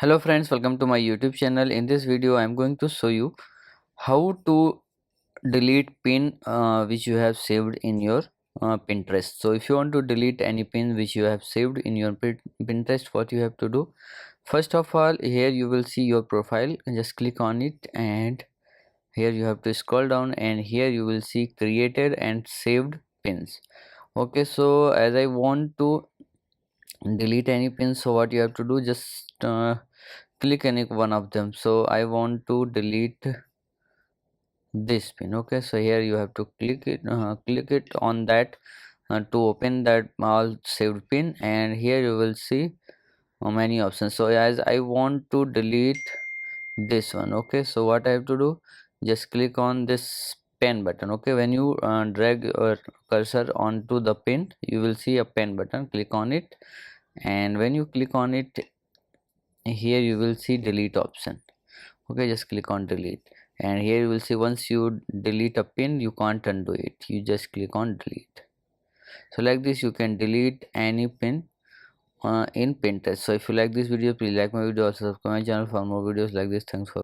Hello friends, welcome to my YouTube channel. In this video I am going to show you how to delete pin which you have saved in your Pinterest. So if you want to delete any pin which you have saved in your Pinterest, what you have to do, first of all, here you will see your profile. Just click on it, and here you have to scroll down, and here you will see created and saved pins. Okay, so as I want to delete any pins, so what you have to do, just click any one of them. So I want to delete this pin. Okay, so here you have to click it on that to open that all saved pin, and here you will see many options. So as I want to delete this one, okay, so what I have to do, just click on this pen button. Okay, when you drag your cursor onto the pin, you will see a pen button. Click on it, and when you click on it, here you will see delete option. Okay, just click on delete, and here you will see once you delete a pin, you can't undo it. You just click on delete. So like this you can delete any pin in Pinterest. So if you like this video, please like my video, also subscribe my channel for more videos like this. Thanks for